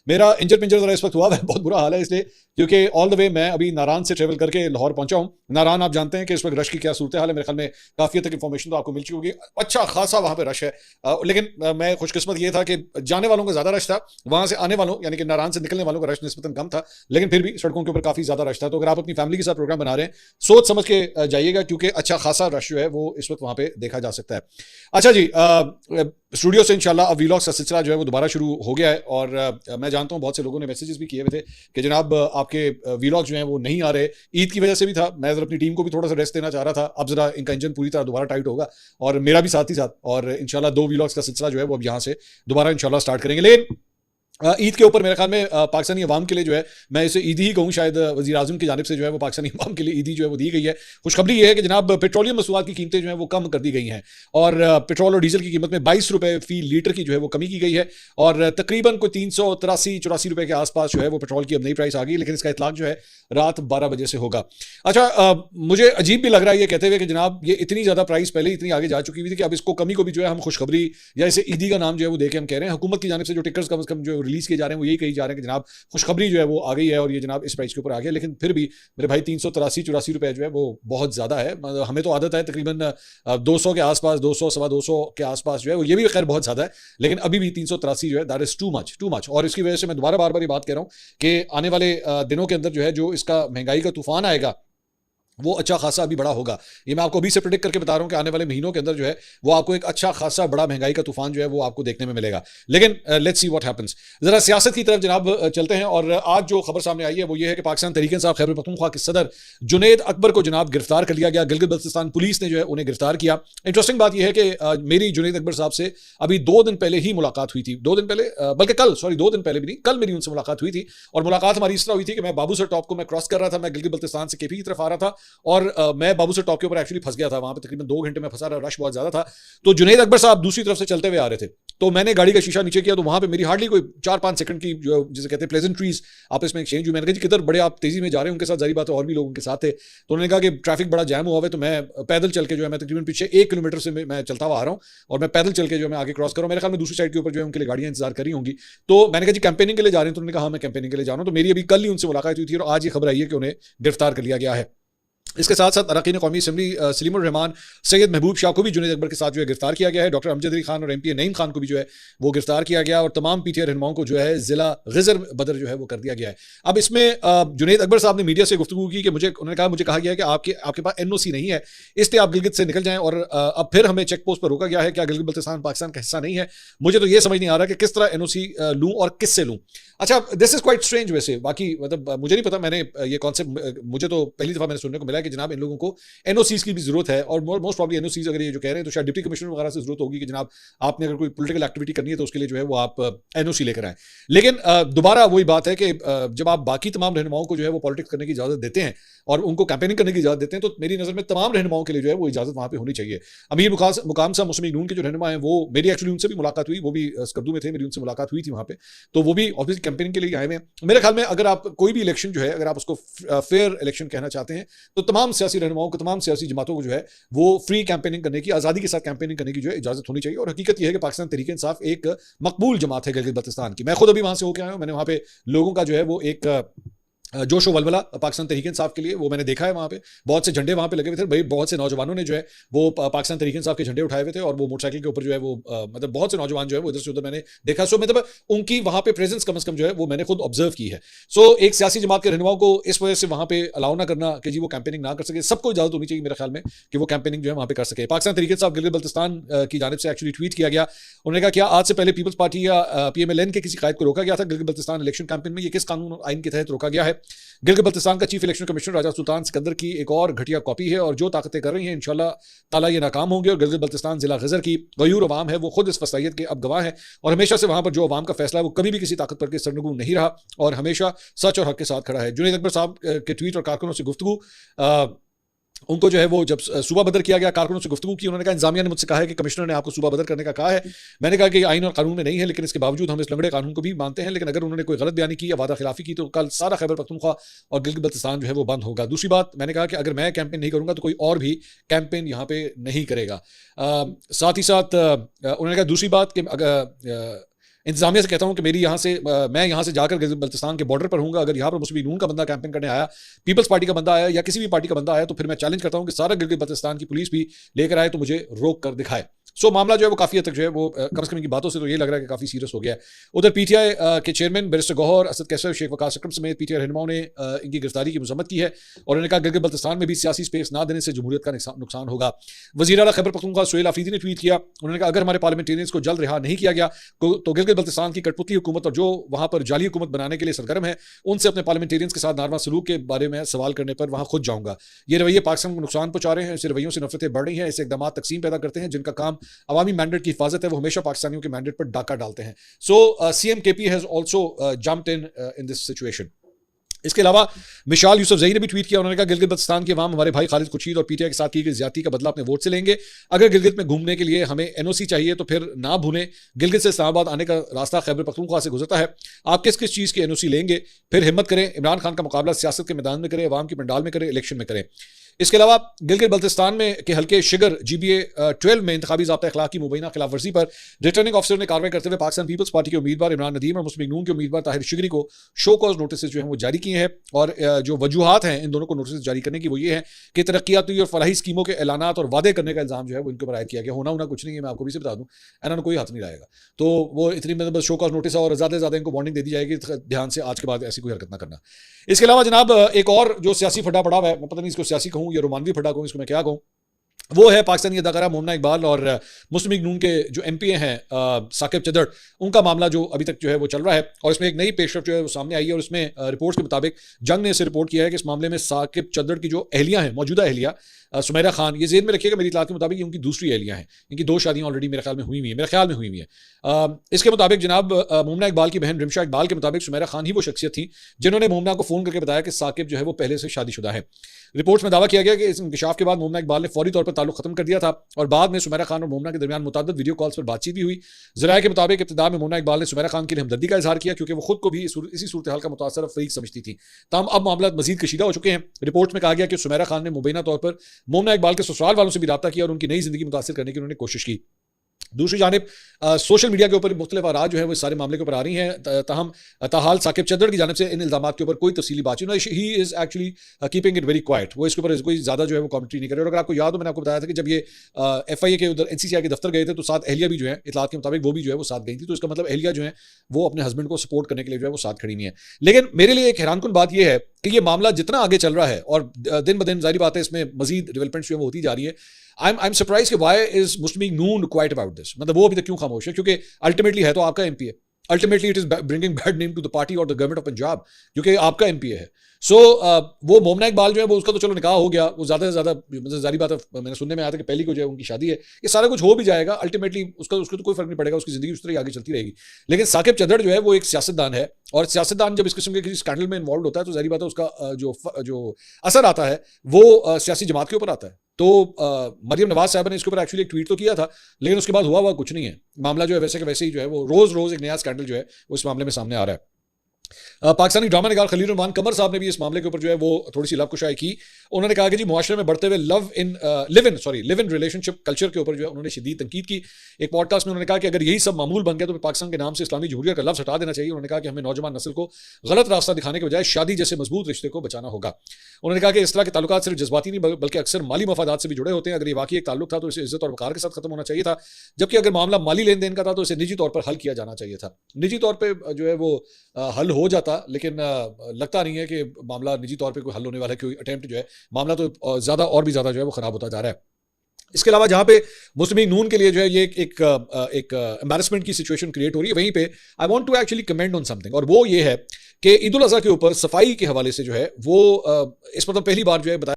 मेरा इंजर पिंजर जरा इस वक्त हुआ है, बहुत बुरा हाल है, इसलिए क्योंकि ऑल द वे मैं अभी नारान से ट्रेवल करके लाहौर पहुंचा हूं। नारान आप जानते हैं कि इस वक्त रश की क्या सूरत हाल है, मेरे ख्याल में काफी हद तक इन्फॉर्मेशन तो आपको मिल चुकी होगी। अच्छा खासा वहां पे रश है, लेकिन मैं खुशकिस्मत ये था कि जाने वालों का ज्यादा रश था, वहां से आने वालों यानी कि नारान से निकलने वालों का रश निस्बतन कम था, लेकिन फिर भी सड़कों के ऊपर काफी ज्यादा रश था। तो अगर आप अपनी फैमिली के साथ प्रोग्राम बना रहे हैं, सोच समझ के जाइएगा, क्योंकि अच्छा खासा रश जो है वो इस वक्त वहां पे देखा जा सकता है। अच्छा जी, स्टूडियो से इंशाल्लाह अब व्लॉग्स का सिलसिला जो है वो दोबारा शुरू हो गया है, और मैं जानता हूँ बहुत से लोगों ने मैसेजेस भी किए हुए थे कि जनाब आपके व्लॉग जो हैं वो नहीं आ रहे। ईद की वजह से भी था, मैं जरा अपनी टीम को भी थोड़ा सा रेस्ट देना चाह रहा था। अब जरा इनका इंजन पूरी तरह दोबारा टाइट होगा, और मेरा भी साथ ही साथ, और इंशाल्लाह 2 व्लॉग्स का सिलसिला जो है वो अब यहाँ से दोबारा इंशाल्लाह स्टार्ट करेंगे। लेकिन ईद के ऊपर मेरे ख्याल में पाकिस्तानी अवाम के लिए जो है, मैं इसे ईदी ही कहूँ, शायद वज़ीर आज़म की जानिब से जो है वो पाकिस्तानी अवाम के लिए ईदी जो है वो दी गई है। खुशखबरी ये है कि जनाब पेट्रोलियम मसूआत की कीमतें जो है वो कम कर दी गई हैं, और पेट्रोल और डीजल की कीमत में 22 रुपये फी लीटर की जो है वो कमी की गई है, और तकरीबन कोई 383-84 रुपये के आसपास जो है वो पेट्रोल की अब नई प्राइस आ गई, लेकिन इसका इतलाक जो है रात 12 बजे से होगा। अच्छा, मुझे अजीब भी लग रहा है ये कहते हुए कि जनाब ये इतनी ज़्यादा प्राइस पहले इतनी आगे जा चुकी हुई थी कि अब इसको कमी को भी जो है हम खुशखबरी या इसे ईदी का नाम जो है वो देके हम कह रहे हैं। हुकूमत की जानिब से जो टिकट्स कम से कम जो रिलीज़ किए जा रहे हैं वो यही कही जा रहे हैं कि जनाब खुशखबरी जो है वो आ गई है, और ये जनाब इस प्राइस के ऊपर आ गया। लेकिन फिर भी मेरे भाई 383-84 रुपये जो है वो बहुत ज़्यादा है। हमें तो आदत है तकरीबन 200 के आसपास, 200 सवा 200 के आसपास जो है वो, ये भी खैर बहुत ज़्यादा है, लेकिन अभी भी 383 जो है दैट इज़ टू मच। और इसकी वजह से मैं दोबारा बार बार ये बात कह रहा हूँ कि आने वाले दिनों के अंदर जो है जो इसका महंगाई का तूफान आएगा वो अच्छा खासा अभी बड़ा होगा। ये मैं आपको अभी से प्रेडिक्ट करके बता रहा हूं कि आने वाले महीनों के अंदर जो है वो आपको एक अच्छा खासा बड़ा महंगाई का तूफान जो है वो आपको देखने में मिलेगा। लेकिन लेट्स सी व्हाट हैपेंस। जरा सियासत की तरफ जनाब चलते हैं, और आज जो खबर सामने आई है वो ये है कि पाकिस्तान तहरीक इंसाफ खैबर पख्तूनख्वा के सदर जुनैद अकबर को जनाब गिरफ्तार कर लिया गया। गिलगित बल्तिस्तान पुलिस ने जो है उन्हें गिरफ्तार किया। इंटरेस्टिंग बात यह है कि मेरी जुनैद अकबर साहब से अभी 2 दिन पहले ही मुलाकात हुई थी, 2 दिन पहले, बल्कि कल, सॉरी 2 दिन पहले भी नहीं, कल मेरी उनसे मुलाकात हुई थी। और मुलाकात हमारी इस तरह हुई थी कि मैं बाबू सर टॉप को मैं क्रॉस कर रहा था, मैं गिलगित बल्तिस्तान से केपी की तरफ आ रहा था, और मैं बाबू सर टॉप के ऊपर एक्चुअली फंस गया था, वहां पे तकरीबन 2 घंटे में फंसा रहा, रश बहुत ज्यादा था। तो जुनैद अकबर साहब दूसरी तरफ से चलते हुए आ रहे थे, तो मैंने गाड़ी का शीशा नीचे किया, तो वहां पे मेरी हार्डली कोई 4-5 सेकंड की जो जिसे कहते हैं प्लेजेंट्रीज आपस में एक्सचेंज हुई। मैंने कहा जी किधर बड़े आप तेजी में जा रहे हैं, उनके साथ जारी बात है और भी लोग उनके साथ थे, तो उन्होंने कहा कि ट्रैफिक बड़ा जैम हुआ है, तो मैं पैदल चल के जो है, मैं तकरीबन पीछे 1 किलोमीटर से मैं चलता हुआ आ रहा हूँ, और मैं पैदल चल के जो मैं आगे क्रॉस कर रहा हूँ। मेरे ख्याल में दूसरी साइड के ऊपर जो है उनके लिए गाड़ियां इंतजार कर रही होंगी। तो मैंने कहा जी कैंपेनिंग के लिए जा रहे हैं, तो उन्होंने कहा हाँ मैं कैंपेनिंग के लिए जा रहा हूँ। तो मेरी अभी कल ही उनसे मुलाकात हुई थी, और आज ये खबर आई है कि उन्हें गिरफ्तार कर लिया गया है। इसके साथ साथ अरकान कौमी असम्बली सलीमुर रहमान, सैयद महबूब शाह को भी जुनैद अकबर के साथ जो है गिरफ्तार किया गया है। डॉक्टर अमजद अली खान और एमपी नईम खान को भी जो है वो गिरफ्तार किया गया, और तमाम पीटीआई रहनुमाओं को जो है जिला ग़िज़र बदर जो है वो कर दिया गया है। अब इसमें जुनैद अकबर साहब ने मीडिया से गुफ्तगू की कि मुझे कहा गया है कि आपके पास एनओसी नहीं है, इसलिए आप गिलगित से निकल जाएं, और अब फिर हमें चेक पोस्ट पर रोका गया है। क्या गिलगित बल्तिस्तान पाकिस्तान का हिस्सा नहीं है? मुझे तो ये समझ नहीं आ रहा कि किस तरह एनओसी लूँ और किससे लूँ। अच्छा, दिस इज क्वाइट स्ट्रेंज। वैसे बाकी मतलब मुझे नहीं पता, मैंने ये कॉन्सेप्ट मुझे तो पहली दफा मैंने सुनने को मिला कि जनाब इन लोगों को एनओसीज की भी जरूरत है, और मोस्ट प्रॉब्ली एनओसीज अगर ये जो कह रहे हैं तो शायद डिप्टी कमिश्नर वगैरह से जरूरत होगी कि जनाब आपने अगर कोई पॉलिटिकल एक्टिविटी करनी है तो उसके लिए जो है वो आप एनओसी लेकर आए। लेकिन दोबारा वही बात है कि जब आप बाकी तमाम रहनुमाओं को जो है वो पॉलिटिक्स करने की इजाजत देते हैं और उनको कैंपेनिंग करने की इजाजत देते हैं, तो मेरी नजर में तमाम रहनुमाओं के लिए जो है वो इजाजत वहां पे होनी चाहिए। अमीर मुकाम साहब मुस्लिम लीग नून के जो रहनुमा हैं, वो मेरी एक्चुअली उनसे भी मुलाकात हुई, वो भी स्कर्दू में थे, मेरी उनसे मुलाकात हुई थी वहां पे, तो वो भी ऑब्वियसली कैंपेनिंग के लिए आए हुए हैं। मेरे ख्याल में अगर आप कोई भी इलेक्शन जो है, अगर आप उसको फेयर इलेक्शन कहना चाहते हैं, तो तमाम सियासी रहनुमाओं को, तमाम सियासी जमातों को जो है वो फ्री कैंपेनिंग करने की, आज़ादी के साथ कैंपेनिंग करने की जो है इजाजत होनी चाहिए। और हकीकत यह है कि पाकिस्तान तहरीक इंसाफ एक मकबूल जमात है गिलगित बल्तिस्तान की। मैं खुद अभी वहां से होकर आया हूं, मैंने वहां पे लोगों का जो है वो एक जोश व वलवला पाकिस्तान तहरीक इंसाफ के लिए वो मैंने देखा है। वहाँ पे बहुत से झंडे वहाँ पे लगे हुए थे भाई, बहुत से नौजवानों ने जो है वो पाकिस्तान तहरीक इंसाफ के झंडे उठाए हुए थे, और वो मोटरसाइकिल के ऊपर जो है वो मतलब बहुत से नौजवान जो है वो इधर से उधर मैंने देखा। सो मतलब उनकी वहाँ पे प्रेजेंस कम से कम जो है वो मैंने खुद ऑब्जर्व की है। सो एक सियासी जमात के रहनुमाओं को इस वजह से वहाँ पे अलाउ ना करना कि जी वो कैंपेनिंग ना कर सके, सबको इजाजत होनी चाहिए मेरे ख्याल में कि वो कैंपेनिंग जो है वहाँ पे कर सके। पाकिस्तान तहरीक इंसाफ गिलगित बल्तिस्तान की जानिब से एक्चुअली ट्वीट किया गया, उन्होंने कहा क्या आज से पहले पीपल्स पार्टी या पीएमएलएन के किसी कायद को रोका गया था गिलगित बल्तिस्तान इलेक्शन कैंपेन में? ये किस कानून आइन के तहत रोका गया है? गिलगित बल्तिस्तान का चीफ इलेक्शन कमिश्नर राजा सुल्तान सिकंदर की एक और घटिया कॉपी है, और जो ताकतें कर रही हैं इंशाल्लाह ताला ये नाकाम होंगे। और गिलगित बल्तिस्तान जिला ग़िज़र की गयूर अवाम है, वो खुद इस फसाइयत के अब गवाह है, और हमेशा से वहां पर जो अवाम का फैसला है वो कभी भी किसी ताकत पर के सरनगू नहीं रहा, और हमेशा सच और हक के साथ खड़ा है। जुनैद अकबर साहब के ट्वीट और कारकुनों से गुफ्तगू, उनको जो है वो जब सूबा बदर किया गया, कारकुनों से गुफ्तगू की, उन्होंने कहा इंतजामिया ने मुझसे कहा है कि कमिश्नर ने आपको सूबा बदर करने का कहा है। मैंने कहा कि आइन और कानून में नहीं है, लेकिन इसके बावजूद हम इस लंगड़े कानून को भी मानते हैं, लेकिन अगर उन्होंने कोई गलत बयानी की या वादा खिलाफी की तो कल सारा खैबर पख्तूनख्वा और गिलगित बल्तिस्तान जो है वो बंद होगा। दूसरी बात मैंने कहा कि अगर मैं कैंपेन नहीं करूंगा तो कोई और भी कैंपेन यहाँ पे नहीं करेगा। साथ ही साथ उन्होंने कहा दूसरी बात कि इंतजामिया से कहता हूं कि मेरी यहाँ से मैं यहाँ से जाकर गिलगित बल्तिस्तान के बॉर्डर पर हूँगा, अगर यहाँ पर मुस्लिम लीग नून का बंदा कैंपेन करने आया, पीपल्स पार्टी का बंदा आया या किसी भी पार्टी का बंदा आया, तो फिर मैं चैलेंज करता हूँ कि सारा गिलगित बल्तिस्तान की पुलिस भी लेकर आए तो मुझे रोक कर दिखाए। सो मामला जो है वो काफी हद तक जो है वो कम से कम इनकी बातों से तो ये लग रहा है कि काफी सीरियस हो गया है। उधर पीटीआई के चेयरमैन बैरिस्टर गौहर, असद कैसर, शेख वकास अकरम समेत पीटीआई रहनुमाओं ने इनकी गिरफ्तारी की मजम्मत की है और उन्होंने कहा गिलगित बल्तिस्तान में भी सियासी स्पेस ना देने से जमहूरियत का नुकसान होगा। वज़ीर आला खैबर पख्तूनख्वा सुहेल आफरीदी ने ट्वीट किया, उन्होंने कहा अगर हमारे पार्लियामेंटेरियंस को जल्द रिहा नहीं किया गया तो गिलगित बल्तिस्तान की कठपुतली हुकूमत और जो वहां पर जाली हुकूमत बनाने के लिए सरगर्म है उनसे अपने पार्लियामेंटेरियंस के साथ नारमा सलूक के बारे में सवाल करने पर वहां खुद जाऊंगा। ये रवैये पाकिस्तान को नुकसान पहुंचा रहे हैं, ऐसे रवैयों से नफरतें बढ़ रही हैं, ऐसे इकदाम तकसीम पैदा करते हैं जिनका काम अवामी मैंडेट की हिफाजत है, वो हमेशा पाकिस्तानियों के मैंडेट पर डाका डालते हैं। So CM KP has also jumped in this situation. इसके अलावा मिशाल यूसुफजई ने भी ट्वीट किया, उन्होंने कहा गिलगित बल्तिस्तान के अवाम हमारे भाई खालिद खुर्शीद और पीटीआई के साथ की गई ज्यादती का बदला अपने वोट से लेंगे। अगर गिलगित में घूमने के लिए हमें एनओसी चाहिए तो फिर ना भूलें, गिलगित से इस्लामाबाद आने का रास्ता खैबर पख्तूनख्वा से गुजरता है। आप किस किस चीज़ की एनओसी लेंगे? फिर हिम्मत करें, इमरान खान का मुकाबला सियासत के मैदान में करें, अवाम की पंडाल में करें, इलेक्शन में करें। इसके अलावा गिलगित बल्तिस्तान में के हल्के शिगर GBA 12 में इंतखाबी ज़ाब्ता अखलाक की मुबैना खिलाफ वर्जी पर रिटर्निंग ऑफिसर ने कार्रवाई करते हुए पाकिस्तान पीपल्स पार्टी के उम्मीदवार इमरान नदीम और मुस्लिम लीग नून के उम्मीदवार ताहिर शिगरी को शो कॉज नोटिस जो है वो जारी किए हैं। और जो वजूहात हैं इन दोनों को नोटिस जारी करने की वो ये है कि तरक्याती और फलाही स्कीमों के ऐलानात और वादे करने का इल्जाम जो है वो इनके ऊपर आयद किया गया। होना कुछ नहीं है, मैं आपको भी से बता दूं, इन्होंने कोई हाथ नहीं लगाएगा। तो वो इतनी मतलब शो कॉज नोटिस है और ज़्यादा से ज़्यादा इनको वार्निंग दे दी जाएगी, ध्यान से आज के बाद ऐसी कोई हरकत ना करना। इसके अलावा जनाब एक और जो सियासी फटा पड़ा हुआ है, मैं पता नहीं इसको सियासी कहूँ या रोमानवी फटा कहूँ, इसको मैं क्या कहूँ, वो है पाकिस्तानी अदाकारा मोमना इकबाल और मुस्लिम लीग नून के जो MP हैं साकिब चद्दड़, उनका मामला जो अभी तक जो है वो चल रहा है। और इसमें एक नई पेशरफ जो है वो सामने आई है और इसमें रिपोर्ट्स के मुताबिक जंग ने इसे रिपोर्ट किया है कि इस मामले में साकिब चद्दड़ की जो अहलिया हैं, मौजूदा अहलिया सुमेरा खान, ये जेहन में रखिएगा मेरी इतलात के मुताबिक ये उनकी दूसरी अहलिया हैं, इनकी 2 शादियां ऑलरेडी मेरे ख्याल में हुई हुई हैं। इसके मुताबिक जनाब मोमना इकबाल की बहन रिमशा इकबाल के मुताबिक सुमेरा खान ही वो शख्सियत थी जिन्होंने मोमना को फ़ोन करके बताया कि साकिब जो है वो पहले से शादीशुदा है। रिपोर्ट्स में दावा किया गया कि इस इंकशाफ के बाद मोमना इकबाल ने फौरी तौर पर ताल्लुक खत्म कर दिया था और बाद में सुमेरा खान और मोमना के दरमियान मुताद्दिद वीडियो कॉल्स पर बातचीत भी हुई। ज़राए के मुताबिक इब्तिदा में मोमना इकबाल ने सुमेरा खान के लिए हमदर्दी का इजहार किया क्योंकि वो खुद को भी इसी सूरत हाल का मुतासर फरीक समझती थी। तमाम अब मामला मजीद कशीदा हो चुके हैं। रिपोर्ट में कहा गया कि सुमेरा खान ने मुबैना तौर पर मोमना इकबाल के ससुराल वालों से भी रब्ता किया और उनकी नई जिंदगी मुतासर करने की उन्होंने कोशिश की। दूसरी जानिब सोशल मीडिया के ऊपर मुख्तलिफ आराज जो है वो इस सारे मामले के ऊपर आ रही हैं। ताहाल साकिब चद्दड़ की जानिब से इन इल्जामात के ऊपर कोई तफसीली बातचीत नहीं, he is actually keeping it very quite, वो इसके ऊपर कोई ज़्यादा जो है वो कमेंट्री नहीं करे। और अगर आपको याद हो, मैंने आपको बताया था कि जब ये FIA के उधर NCCI के दफ्तर गए थे तो 7 अहलिया भी जो है इतलात के मुताबिक वो भी जो है वो साथ गई थी। तो इसका मतलब अहलिया जो है वो अपने हस्बैंड को सपोर्ट करने के लिए जो है वो साथ खड़ी नहीं है। लेकिन मेरे लिए एक हैरानकुन बात यह है कि ये मामला जितना आगे चल रहा है और दिन ब दिन जाहिर बात है इसमें मजीद डेवलपमेंट जो है वो होती जा रही है। I'm surprised कि why is Muslim League Noon quiet about this? मतलब वो अभी तक क्यों खामोश है? क्योंकि अल्टीमेटली है तो आपका MP है, ultimately it is bringing bad name to the party और द गवर्नमेंट ऑफ पंजाब, क्योंकि आपका MP है। सो वो मोमना इकबाल जो है वो उसका तो चलो निकाह हो गया, वो ज़्यादा से ज़्यादा मतलब जारी बात है, मैंने सुनने में आया था कि पहली को जो है उनकी शादी है, ये सारा कुछ हो भी जाएगा, अल्टीमेटली उसको तो कोई फर्क नहीं पड़ेगा, उसकी ज़िंदगी उस तरह आगे चलती रहेगी। लेकिन साकिब चद्दड़ जो है वो एक सियासतदान है और सियासतदान जब इस किस्म के किसी स्कैंडल में इन्वॉल्व होता है तो जारी बात है उसका जो असर आता है वो सियासी जमात के ऊपर आता है। तो मरियम नवाज साहब ने इसके ऊपर एक्चुअली एक ट्वीट तो किया था, लेकिन उसके बाद हुआ कुछ नहीं है। मामला जो है वैसे के वैसे ही जो है वो रोज एक नया स्कैंडल जो है वो इस मामले में सामने आ रहा है। पाकिस्तानी ड्रामा निगार खलील रहमान कमर साहब ने भी इस मामले के ऊपर जो है वो थोड़ी सी लवकुशाई की। उन्होंने कहा कि जी मुआशरे में बढ़ते हुए लिव इन रिलेशनशिप कल्चर के ऊपर जो है उन्होंने शदीद तनकीद की। एक पॉडकास्ट में उन्होंने कहा कि अगर यही सब मामूल बन गया तो पाकिस्तान के नाम से इस्लामी जमहूरियत का लफ्ज़ हटा देना चाहिए। उन्होंने कहा कि हमें नौजवान नस्ल को गलत रास्ता दिखाने के बजाय शादी जैसे मजबूत रिश्ते को बचाना होगा। उन्होंने कहा कि इस तरह के ताल्लुकात सिर्फ जज्बाती नहीं बल्कि अक्सर माली मफादात से भी जुड़े होते हैं। अगर ये वाकई एक ताल्लुक था तो इसे इज्जत और वकार के साथ खत्म होना चाहिए था, जबकि अगर मामला माली लेन देन का था तो इसे निजी तौर पर हल किया जाना चाहिए था। निजी तौर पर जो है वो हल हो जाता, लेकिन लगता नहीं है कि मामला निजी तौर पे कोई हल होने वाला है। कोई अटेम्प्ट जो है मामला तो ज़्यादा और भी ज़्यादा जो है वो ख़राब होता जा रहा है। इसके अलावा जहाँ पे मुस्लिम लीग नून के लिए जो है ये एक एम्बैरेसमेंट की सिचुएशन क्रिएट हो रही है, वहीं पे I want to actually comment on something, और वो ये है कि ईद उल अज़हा के ऊपर सफाई के हवाले से जो है वो इस मतलब पहली बार जो है बताया